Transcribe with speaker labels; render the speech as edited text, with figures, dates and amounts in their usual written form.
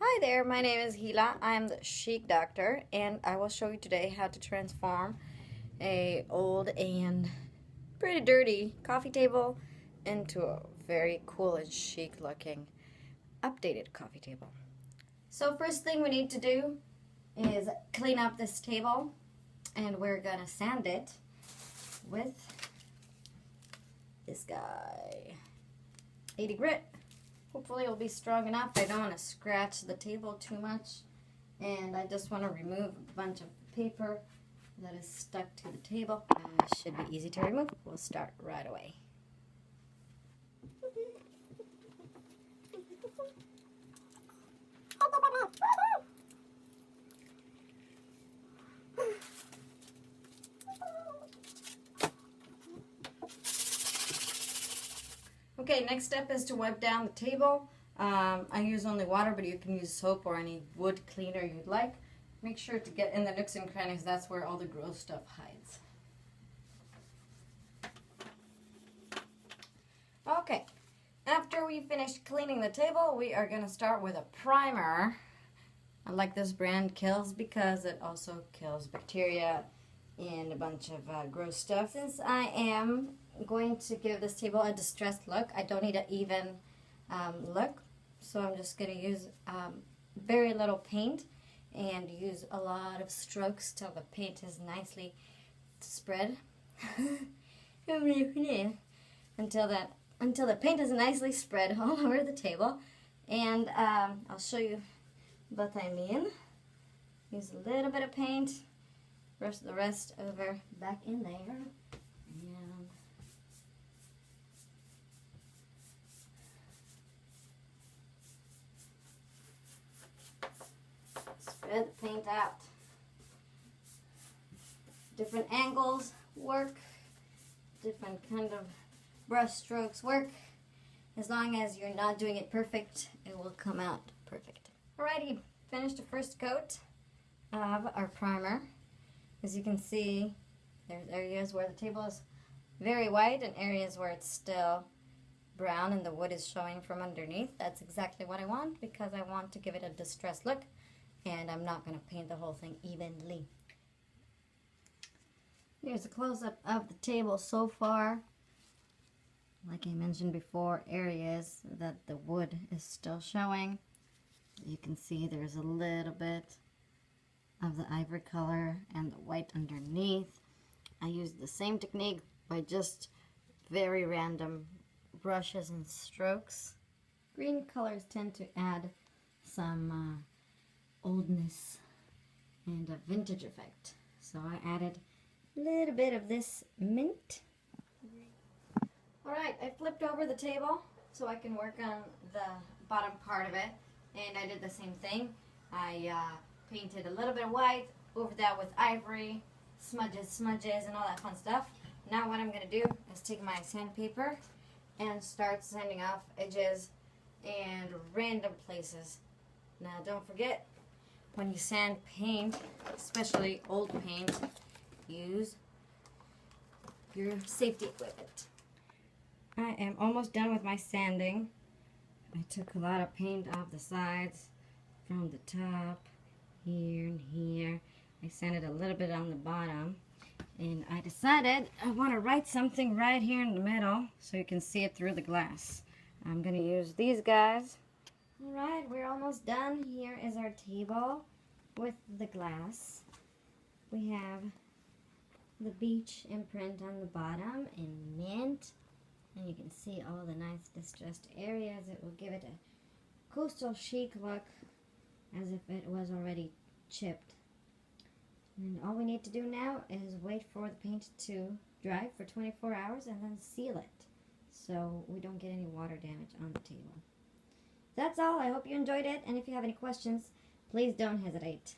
Speaker 1: Hi there, my name is Hila. I am the Chic Doctor, and I will show you today how to transform a old and pretty dirty coffee table into a very cool and chic looking updated coffee table. So first thing we need to do is clean up this table, and we're gonna sand it with this guy, 80 grit. Hopefully it'll be strong enough. I don't want to scratch the table too much, and I just want to remove a bunch of paper that is stuck to the table. Should be easy to remove. We'll start right away. Okay, next step is to wipe down the table. I use only water, but you can use soap or any wood cleaner you'd like. Make sure to get in the nooks and crannies. That's where all the gross stuff hides. Okay, after we finish cleaning the table, we are going to start with a primer. I like this brand, Kills, because it also kills bacteria and a bunch of gross stuff. Since I am going to give this table a distressed look, I don't need an even look, so I'm just going to use very little paint and use a lot of strokes till the paint is nicely spread. until the paint is nicely spread all over the table. And I'll show you what I mean. Use a little bit of paint, brush the rest over back in there, and spread the paint out. Different angles work, different kind of brush strokes work. As long as you're not doing it perfect, it will come out perfect. Alrighty, finished the first coat of our primer. As you can see, there's areas where the table is very white and areas where it's still brown and the wood is showing from underneath. That's exactly what I want, because I want to give it a distressed look, and I'm not going to paint the whole thing evenly. Here's a close-up of the table so far. Like I mentioned before, areas that the wood is still showing. You can see there's a little bit of the ivory color and the white underneath. I used the same technique by just very random brushes and strokes. Green colors tend to add some oldness and a vintage effect. So I added a little bit of this mint. Alright, I flipped over the table so I can work on the bottom part of it, and I did the same thing. I painted a little bit of white, over that with ivory, smudges, and all that fun stuff. Now what I'm going to do is take my sandpaper and start sanding off edges and random places. Now don't forget, when you sand paint, especially old paint, use your safety equipment. I am almost done with my sanding. I took a lot of paint off the sides, from the top, here and here. I sanded a little bit on the bottom, and I decided I want to write something right here in the middle so you can see it through the glass. I'm going to use these guys. Alright, we're almost done. Here is our table with the glass. We have the beach imprint on the bottom in mint, and you can see all the nice distressed areas. It will give it a coastal chic look, as if it was already chipped. And all we need to do now is wait for the paint to dry for 24 hours and then seal it, so we don't get any water damage on the table. That's all. I hope you enjoyed it, and if you have any questions, please don't hesitate.